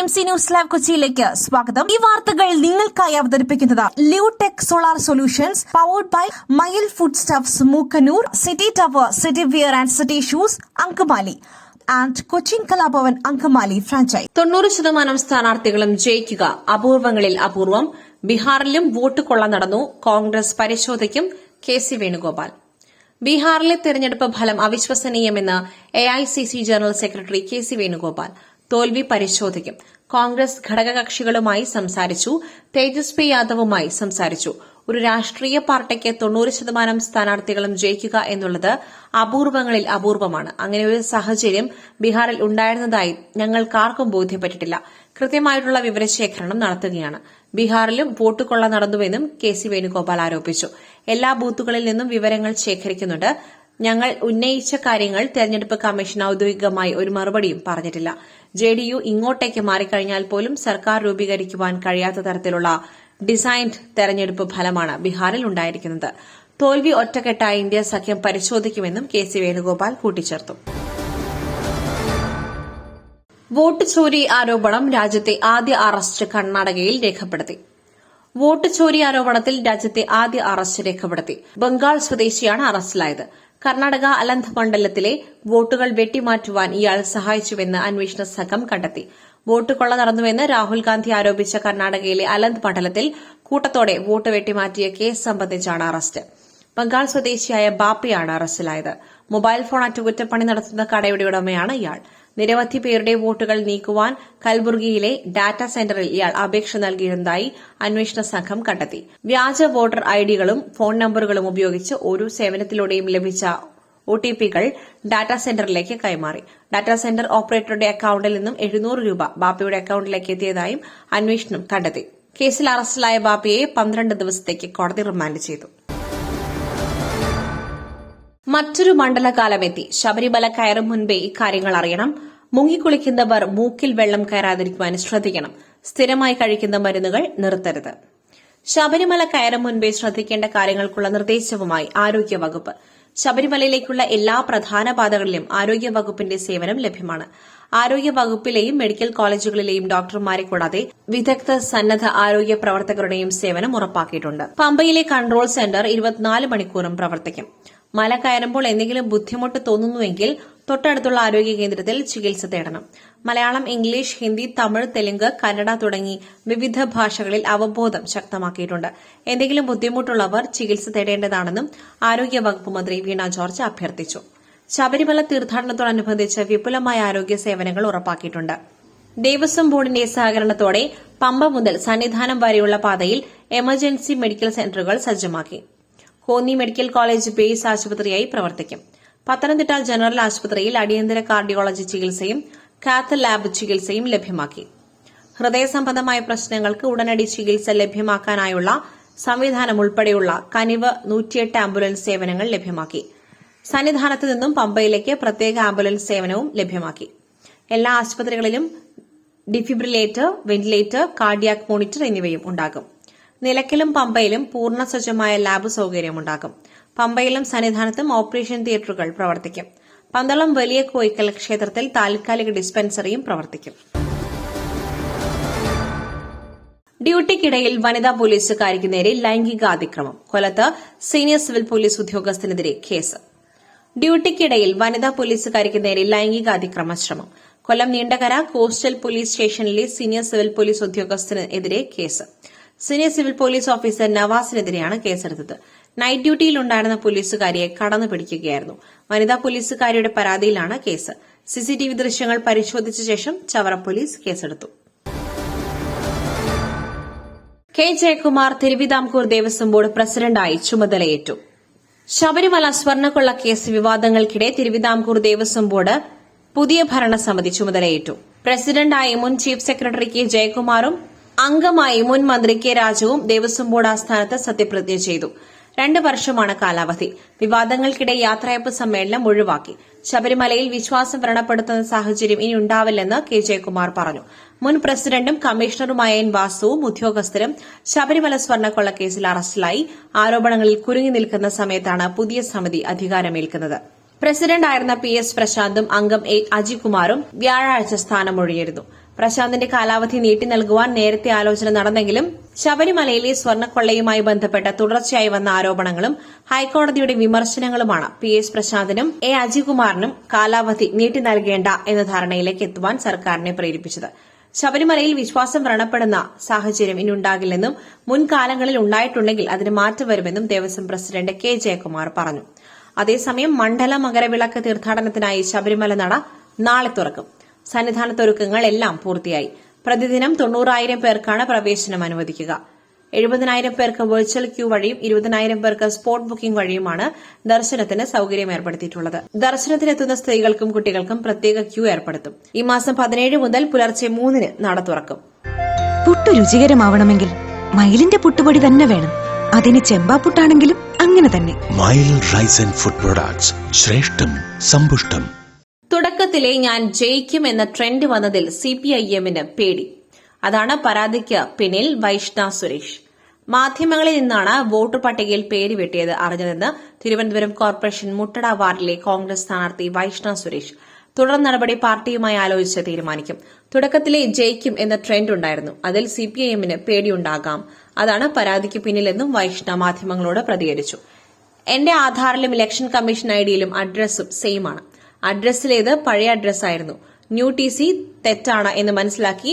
BMC news live കൊച്ചിയിലേക്ക് സ്വാഗതം. ഈ വാർത്തകൾ നിങ്ങൾക്കായി അവതരിപ്പിക്കുന്നത് Lutech solar solutions, powered by Mayil food stuffs, Mookkannoor, city tower, city wear and city shoes, Angamaly and Cochin Kalabhavan Angamaly franchise. 90% സ്ഥാനാർത്ഥികളും ജയിക്കുക, അപൂർവങ്ങളിൽ അപൂർവം. ബീഹാറിലും വോട്ട് കൊള്ള നടന്നു, കോൺഗ്രസ് പരിശോധിക്കും, KC വേണുഗോപാൽ. ബീഹാറിലെ തെരഞ്ഞെടുപ്പ് ഫലം അവിശ്വസനീയമെന്ന് AICC general secretary KC Venugopal. തോൽവി പരിശോധിക്കും. കോൺഗ്രസ് ഘടകകക്ഷികളുമായി സംസാരിച്ചു, തേജസ്വി യാദവുമായി സംസാരിച്ചു. ഒരു രാഷ്ട്രീയ പാർട്ടിക്ക് 90% സ്ഥാനാർത്ഥികളും ജയിക്കുക എന്നുള്ളത് അപൂർവങ്ങളിൽ അപൂർവമാണ്. അങ്ങനെ ഒരു സാഹചര്യം ബീഹാറിൽ ഉണ്ടായിരുന്നതായി ഞങ്ങൾക്കാർക്കും ബോധ്യപ്പെട്ടിട്ടില്ല. കൃത്യമായിട്ടുള്ള വിവരശേഖരണം നടത്തുകയാണ്. ബീഹാറിലും വോട്ട് കൊള്ള നടന്നുവെന്നും KC വേണുഗോപാൽ ആരോപിച്ചു. എല്ലാ ബൂത്തുകളിൽ നിന്നും വിവരങ്ങൾ ശേഖരിക്കുന്നുണ്ട്. ഞങ്ങൾ ഉന്നയിച്ച കാര്യങ്ങൾ തെരഞ്ഞെടുപ്പ് കമ്മീഷൻ ഔദ്യോഗികമായി ഒരു മറുപടിയും പറഞ്ഞിട്ടില്ല. JDU ഇങ്ങോട്ടേക്ക് മാറിക്കഴിഞ്ഞാൽ പോലും സർക്കാർ രൂപീകരിക്കുവാൻ കഴിയാത്ത തരത്തിലുള്ള ഡിസൈൻഡ് തെരഞ്ഞെടുപ്പ് ഫലമാണ് ബീഹാറിൽ ഉണ്ടായിരിക്കുന്നത്. തോൽവി ഒറ്റക്കെട്ടായി ഇന്ത്യ സഖ്യം പരിശോധിക്കുമെന്നും KC വേണുഗോപാൽ കൂട്ടിച്ചേർത്തു. വോട്ട് ചോരി ആരോപണം, രാജ്യത്തെ ആദ്യ അറസ്റ്റ് കർണാടകയിൽ രേഖപ്പെടുത്തി. വോട്ട് ചോരി ആരോപണത്തിൽ രാജ്യത്തെ ആദ്യ അറസ്റ്റ് രേഖപ്പെടുത്തി. ബംഗാൾ സ്വദേശിയാണ് അറസ്റ്റിലായത്. കർണാടക അലന്ധ് മണ്ഡലത്തിലെ വോട്ടുകൾ വെട്ടിമാറ്റുവാൻ ഇയാൾ സഹായിച്ചുവെന്ന് അന്വേഷണ സംഘം കണ്ടെത്തി. വോട്ട് കൊള്ള നടന്നുവെന്ന് രാഹുൽ ഗാന്ധി ആരോപിച്ച കർണാടകയിലെ അലന്ധ് മണ്ഡലത്തിൽ കൂട്ടത്തോടെ വോട്ട് വെട്ടിമാറ്റിയ കേസ് സംബന്ധിച്ചാണ് അറസ്റ്റ്. ബംഗാൾ സ്വദേശിയായ ബാപ്പയാണ് അറസ്റ്റിലായത്. മൊബൈൽ ഫോൺ അറ്റകുറ്റപ്പണി നടത്തുന്ന കടയുടെ ഉടമയാണ് ഇയാൾ. നിരവധി പേരുടെ വോട്ടുകൾ നീക്കുവാൻ കൽബുർഗിയിലെ ഡാറ്റാ സെന്ററിൽ ഇയാൾ അപേക്ഷ നൽകിയിരുന്നതായി അന്വേഷണ സംഘം കണ്ടെത്തി. വ്യാജ വോട്ടർ ഐഡികളും ഫോൺ നമ്പറുകളും ഉപയോഗിച്ച് ഓരോ സേവനത്തിലൂടെയും ലഭിച്ച OTPകൾ ഡാറ്റാ സെന്ററിലേക്ക് കൈമാറി. ഡാറ്റാ സെന്റർ ഓപ്പറേറ്ററുടെ അക്കൌണ്ടിൽ നിന്നും 700 രൂപ ബാപ്പയുടെ അക്കൌണ്ടിലേക്ക് എത്തിയതായും അന്വേഷണം കണ്ടെത്തി. കേസിൽ അറസ്റ്റിലായ ബാപ്പയെ 12 ദിവസത്തേക്ക് കോടതി റിമാൻഡ് ചെയ്തു. മറ്റൊരു മണ്ഡലകാലമെത്തി. ശബരിമല കയറും മുൻപേ ഇക്കാര്യങ്ങൾ അറിയണം. മുങ്ങിക്കുളിക്കുന്നവർ മൂക്കിൽ വെള്ളം കയറാതിരിക്കുവാൻ ശ്രദ്ധിക്കണം. സ്ഥിരമായി കഴിക്കുന്ന മരുന്നുകൾ നിർത്തരുത്. ശബരിമല കയറും മുൻപേ ശ്രദ്ധിക്കേണ്ട കാര്യങ്ങൾക്കുള്ള നിർദ്ദേശവുമായി ആരോഗ്യവകുപ്പ്. ശബരിമലയിലേക്കുള്ള എല്ലാ പ്രധാന പാതകളിലും ആരോഗ്യവകുപ്പിന്റെ സേവനം ലഭ്യമാണ്. ആരോഗ്യവകുപ്പിലെയും മെഡിക്കൽ കോളേജുകളിലെയും ഡോക്ടർമാരെ കൂടാതെ വിദഗ്ധ സന്നദ്ധ ആരോഗ്യ പ്രവർത്തകരുടെയും സേവനം ഉറപ്പാക്കിയിട്ടുണ്ട്. പമ്പയിലെ കൺട്രോൾ സെന്റർ 24 മണിക്കൂറും പ്രവർത്തിക്കും. മല കയറുമ്പോൾ എന്തെങ്കിലും ബുദ്ധിമുട്ട് തോന്നുന്നുവെങ്കിൽ തൊട്ടടുത്തുള്ള ആരോഗ്യ കേന്ദ്രത്തിൽ ചികിത്സ തേടണം. മലയാളം, ഇംഗ്ലീഷ്, ഹിന്ദി, തമിഴ്, തെലുങ്ക്, കന്നഡ തുടങ്ങി വിവിധ ഭാഷകളിൽ അവബോധം ശക്തമാക്കിയിട്ടുണ്ട്. എന്തെങ്കിലും ബുദ്ധിമുട്ടുള്ളവർ ചികിത്സ തേടേണ്ടതാണെന്നും ആരോഗ്യവകുപ്പ് മന്ത്രി വീണ ജോർജ് അഭ്യർത്ഥിച്ചു. ശബരിമല തീർത്ഥാടനത്തോടനുബന്ധിച്ച് വിപുലമായ ആരോഗ്യ സേവനങ്ങൾ ഉറപ്പാക്കിയിട്ടുണ്ട്. ദേവസ്വം ബോർഡിന്റെ സഹകരണത്തോടെ പമ്പ മുതൽ സന്നിധാനം വരെയുള്ള പാതയിൽ എമർജൻസി മെഡിക്കൽ സെന്ററുകൾ സജ്ജമാക്കി. കോന്നി മെഡിക്കൽ കോളേജ് ബേസ് ആശുപത്രിയായി പ്രവർത്തിക്കും. പത്തനംതിട്ട ജനറൽ ആശുപത്രിയിൽ അടിയന്തര കാർഡിയോളജി ചികിത്സയും കാത്ത് ലാബ് ചികിത്സയും ലഭ്യമാക്കി. ഹൃദയ സംബന്ധമായ പ്രശ്നങ്ങൾക്ക് ഉടനടി ചികിത്സ ലഭ്യമാക്കാനായുള്ള സംവിധാനം ഉൾപ്പെടെയുള്ള കനിവ് 108 ആംബുലൻസ് സേവനങ്ങൾ ലഭ്യമാക്കി. സന്നിധാനത്ത് നിന്നും പമ്പയിലേക്ക് പ്രത്യേക ആംബുലൻസ് സേവനവും ലഭ്യമാക്കി. എല്ലാ ആശുപത്രികളിലും ഡിഫിബ്രിലേറ്റർ, വെന്റിലേറ്റർ, കാർഡിയാക് മോണിറ്റർ എന്നിവയും ഉണ്ടാകും. നിലയ്ക്കലും പമ്പയിലും പൂർണ്ണ സജ്ജമായ ലാബ് സൌകര്യമുണ്ടാകും. പമ്പയിലും സന്നിധാനത്തും ഓപ്പറേഷൻ തിയേറ്ററുകൾ പ്രവർത്തിക്കും. പന്തളം വലിയ കോയിക്കൽ ക്ഷേത്രത്തിൽ താൽക്കാലിക ഡിസ്പെൻസറിയും പ്രവർത്തിക്കും. ഡ്യൂട്ടിക്കിടയിൽ വനിതാ പോലീസുകാരിക്ക് നേരെ ലൈംഗിക അതിക്രമം. കൊല്ലത്ത് സീനിയർ സിവിൽ പോലീസ് ഉദ്യോഗസ്ഥനെതിരെ കേസ്. ഡ്യൂട്ടിക്കിടയിൽ വനിതാ പോലീസുകാരിക്ക് നേരെ ലൈംഗിക അതിക്രമ ശ്രമം. കൊല്ലം നീണ്ടകര കോസ്റ്റൽ പോലീസ് സ്റ്റേഷനിലെ സീനിയർ സിവിൽ പോലീസ് ഉദ്യോഗസ്ഥനെതിരെ case. Senior civil police officer നവാസിനെതിരെയാണ് കേസെടുത്തത്. നൈറ്റ് ഡ്യൂട്ടിയിലുണ്ടായിരുന്ന പോലീസുകാരിയെ കടന്നു പിടിക്കുകയായിരുന്നു. വനിതാ പോലീസുകാരിയുടെ പരാതിയിലാണ് കേസ്. CCTV ദൃശ്യങ്ങൾ പരിശോധിച്ച ശേഷം ചവറ പോലീസ് കേസെടുത്തു. K. ജയകുമാർ തിരുവിതാംകൂർ ദേവസ്വം ബോർഡ് പ്രസിഡന്റായി ചുമതലയേറ്റു. ശബരിമല സ്വർണ്ണക്കൊള്ള കേസ് വിവാദങ്ങൾക്കിടെ തിരുവിതാംകൂർ ദേവസ്വം ബോർഡ് പുതിയ ഭരണസമിതി ചുമതലയേറ്റു. പ്രസിഡന്റായി മുൻ ചീഫ് സെക്രട്ടറി K. ജയകുമാറും അംഗമായി മുൻ മന്ത്രി K. രാജുവും ദേവസ്വം ബോർഡ് ആസ്ഥാനത്ത് സത്യപ്രതിജ്ഞ ചെയ്തു. 2 വർഷമാണ് കാലാവധി. വിവാദങ്ങൾക്കിടെ യാത്രയപ്പ് സമ്മേളനം ഒഴിവാക്കി. ശബരിമലയിൽ വിശ്വാസം വ്രണപ്പെടുത്തുന്ന സാഹചര്യം ഇനി ഉണ്ടാവില്ലെന്ന് K. ജയകുമാർ പറഞ്ഞു. മുൻ പ്രസിഡന്റും കമ്മീഷണറുമായ N. വാസുവും ഉദ്യോഗസ്ഥരും ശബരിമല സ്വർണ്ണക്കൊള്ള കേസിൽ അറസ്റ്റിലായി ആരോപണങ്ങളിൽ കുരുങ്ങി നിൽക്കുന്ന സമയത്താണ് പുതിയ സമിതി അധികാരമേൽക്കുന്നത്. പ്രസിഡന്റായിരുന്ന PS പ്രശാന്തും അംഗം A. അജികുമാറും വ്യാഴാഴ്ച സ്ഥാനമൊഴിഞ്ഞിരുന്നു. പ്രശാന്തിന്റെ കാലാവധി നീട്ടി നൽകുവാൻ നേരത്തെ ആലോചന നടന്നെങ്കിലും ശബരിമലയിലെ സ്വർണ്ണക്കൊള്ളയുമായി ബന്ധപ്പെട്ട തുടർച്ചയായി വന്ന ആരോപണങ്ങളും ഹൈക്കോടതിയുടെ വിമർശനങ്ങളുമാണ് PS പ്രശാന്തിനും A അജികുമാറിനും കാലാവധി നീട്ടി നൽകേണ്ട എന്ന ധാരണയിലേക്ക് എത്തുവാൻ സർക്കാരിനെ പ്രേരിപ്പിച്ചത്. ശബരിമലയിൽ വിശ്വാസം വ്രണപ്പെടുന്ന സാഹചര്യം ഇനിയുണ്ടാകില്ലെന്നും മുൻകാലങ്ങളിൽ ഉണ്ടായിട്ടുണ്ടെങ്കിൽ അതിന് മാറ്റം വരുമെന്നും ദേവസ്വം പ്രസിഡന്റ് K ജയകുമാർ പറഞ്ഞു. അതേസമയം മണ്ഡല മകരവിളക്ക് തീർത്ഥാടനത്തിനായി ശബരിമല നട നാളെ തുറക്കും. സന്നിധാനത്തൊരുക്കങ്ങൾ എല്ലാം പൂർത്തിയായി. പ്രതിദിനം 90,000 പേർക്കാണ് പ്രവേശനം അനുവദിക്കുക. 70,000 പേർക്ക് വെർച്വൽ ക്യൂ വഴിയും 20,000 പേർക്ക് സ്പോട്ട് ബുക്കിംഗ് വഴിയുമാണ് ദർശനത്തിന് സൌകര്യം ഏർപ്പെടുത്തിയിട്ടുള്ളത്. ദർശനത്തിനെത്തുന്ന സ്ത്രീകൾക്കും കുട്ടികൾക്കും പ്രത്യേക ക്യൂ ഏർപ്പെടുത്തും. ഈ മാസം 17 മുതൽ പുലർച്ചെ 3-ന് നട തുറക്കും. പുട്ട് രുചികരമാവണമെങ്കിൽ മയിലിന്റെ പുട്ടുപൊടി തന്നെ വേണം. അതിന് ചെമ്പാപ്പുട്ടാണെങ്കിലും അങ്ങനെ തന്നെ. മയിൽ റൈസ് ആൻഡ് ഫുഡ് പ്രൊഡക്ട്സ്, ശ്രേഷ്ഠം സമ്പുഷ്ടം. തുടക്കത്തിലെ ഞാൻ ജയിക്കും എന്ന ട്രെൻഡ് വന്നതിൽ CPIMന് പേടി. അതാണ് പരാതിക്ക് പിന്നിൽ വൈഷ്ണ സുരേഷ്. മാധ്യമങ്ങളിൽ നിന്നാണ് വോട്ടർ പട്ടികയിൽ പേര് വെട്ടിയത് അറിഞ്ഞതെന്ന് തിരുവനന്തപുരം കോർപ്പറേഷൻ മുട്ടട വാർഡിലെ കോൺഗ്രസ് സ്ഥാനാർത്ഥി വൈഷ്ണ സുരേഷ്. തുടർ നടപടി പാർട്ടിയുമായി ആലോചിച്ച് തീരുമാനിക്കും. തുടക്കത്തിലെ ജയിക്കും എന്ന ട്രെൻഡ് ഉണ്ടായിരുന്നു. അതിൽ CPIMന് പേടിയുണ്ടാകാം. അതാണ് പരാതിക്ക് പിന്നിലെന്നും വൈഷ്ണ മാധ്യമങ്ങളോട് പ്രതികരിച്ചു. എന്റെ ആധാറിലും ഇലക്ഷൻ കമ്മീഷൻ ഐഡിയിലും അഡ്രസ്സും സെയിമാണ്. അഡ്രസ്സിലേത് പഴയ അഡ്രസ്സായിരുന്നു. ന്യൂ TC തെറ്റാണ് എന്ന് മനസ്സിലാക്കി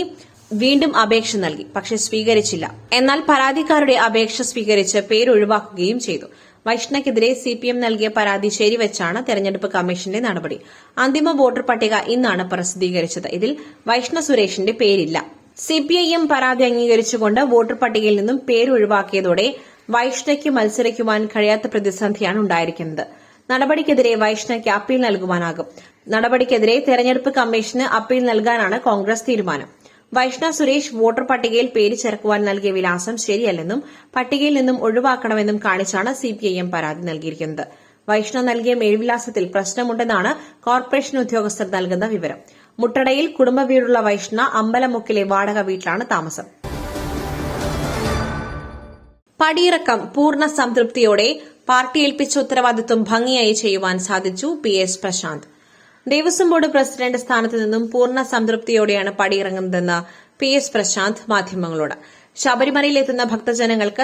വീണ്ടും അപേക്ഷ നൽകി. പക്ഷെ സ്വീകരിച്ചില്ല. എന്നാൽ പരാതിക്കാരുടെ അപേക്ഷ സ്വീകരിച്ച് പേര് ഒഴിവാക്കുകയും ചെയ്തു. വൈഷ്ണയ്ക്കെതിരെ CPM നൽകിയ പരാതി ശരിവെച്ചാണ് തെരഞ്ഞെടുപ്പ് കമ്മീഷന്റെ നടപടി. അന്തിമ വോട്ടർ പട്ടിക ഇന്നാണ് പ്രസിദ്ധീകരിച്ചത്. ഇതിൽ വൈഷ്ണ സുരേഷിന്റെ പേരില്ല. CPIM പരാതി അംഗീകരിച്ചുകൊണ്ട് വോട്ടർ പട്ടികയിൽ നിന്നും പേര് ഒഴിവാക്കിയതോടെ വൈഷ്ണയ്ക്ക് മത്സരിക്കുവാൻ കഴിയാത്ത പ്രതിസന്ധിയാണ് ഉണ്ടായിരിക്കുന്നത്. നടപടിക്കെതിരെ വൈഷ്ണയ്ക്ക് അപ്പീൽ നൽകുവാനാകും. നടപടിക്കെതിരെ തെരഞ്ഞെടുപ്പ് കമ്മീഷന് അപ്പീൽ നൽകാനാണ് കോൺഗ്രസ് തീരുമാനം. വൈഷ്ണ സുരേഷ് വോട്ടർ പട്ടികയിൽ പേര് ചേർക്കുവാൻ നൽകിയ വിലാസം ശരിയല്ലെന്നും പട്ടികയിൽ നിന്നും ഒഴിവാക്കണമെന്നും കാണിച്ചാണ് CPIM പരാതി നൽകിയിരിക്കുന്നത്. വൈഷ്ണ നൽകിയ മേൽവിലാസത്തിൽ പ്രശ്നമുണ്ടെന്നാണ് കോർപ്പറേഷൻ ഉദ്യോഗസ്ഥർ നൽകുന്ന വിവരം. മുട്ടടയിൽ കുടുംബ വീടുള്ള വൈഷ്ണ അമ്പലമുക്കിലെ വാടക വീട്ടിലാണ് താമസം. പടിയിറക്കം പൂർണ്ണ സംതൃപ്തിയോടെ പാർട്ടി ഏൽപ്പിച്ച ഉത്തരവാദിത്വം ഭംഗിയായി ചെയ്യുവാൻ സാധിച്ചു PS Prashanth. Devaswom board president സ്ഥാനത്ത് നിന്നും പൂർണ്ണ സംതൃപ്തിയോടെയാണ് പടിയിറങ്ങുന്നതെന്ന് PS പ്രശാന്ത് മാധ്യമങ്ങളോട്. ശബരിമലയിലെത്തുന്ന ഭക്തജനങ്ങൾക്ക്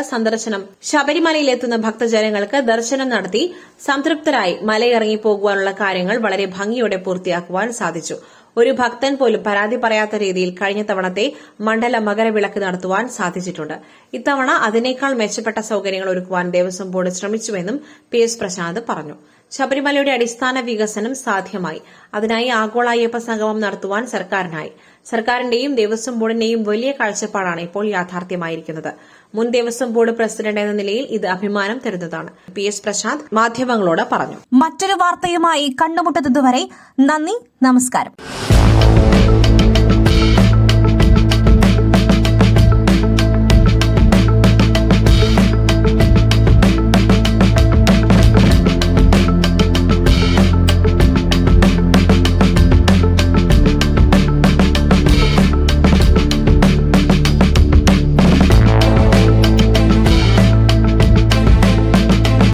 ദർശനം നടത്തി സംതൃപ്തരായി മലയിറങ്ങി പോകുവാനുള്ള കാര്യങ്ങൾ വളരെ ഭംഗിയോടെ പൂർത്തിയാക്കുവാൻ സാധിച്ചു. ഒരു ഭക്തൻ പോലും പരാതി പറയാത്ത രീതിയിൽ കഴിഞ്ഞ തവണത്തെ മണ്ഡല മകരവിളക്ക് നടത്തുവാൻ സാധിച്ചിട്ടുണ്ട്. ഇത്തവണ അതിനേക്കാൾ മെച്ചപ്പെട്ട സൌകര്യങ്ങൾ ഒരുക്കുവാൻ ദേവസ്വം ബോർഡ് ശ്രമിച്ചുവെന്നും PS പ്രശാന്ത് പറഞ്ഞു. ശബരിമലയുടെ അടിസ്ഥാന വികസനം സാധ്യമായി. അതിനായി ആഗോള അയ്യപ്പ സംഗമം നടത്തുവാൻ സർക്കാരിനായി. സർക്കാരിന്റെയും ദേവസ്വം ബോർഡിന്റെയും വലിയ കാഴ്ചപ്പാടാണ് ഇപ്പോൾ യാഥാർത്ഥ്യമായിരിക്കുന്നത്. മുൻ ദേവസ്വം ബോർഡ് പ്രസിഡന്റ് എന്ന നിലയിൽ ഇത് അഭിമാനം തരുന്നതാണ്. PS പ്രശാന്ത് മാധ്യമങ്ങളോട് പറഞ്ഞു. മറ്റൊരു വാർത്തയുമായി കണ്ടുമുട്ടുന്നതുവരെ നന്ദി, നമസ്കാരം.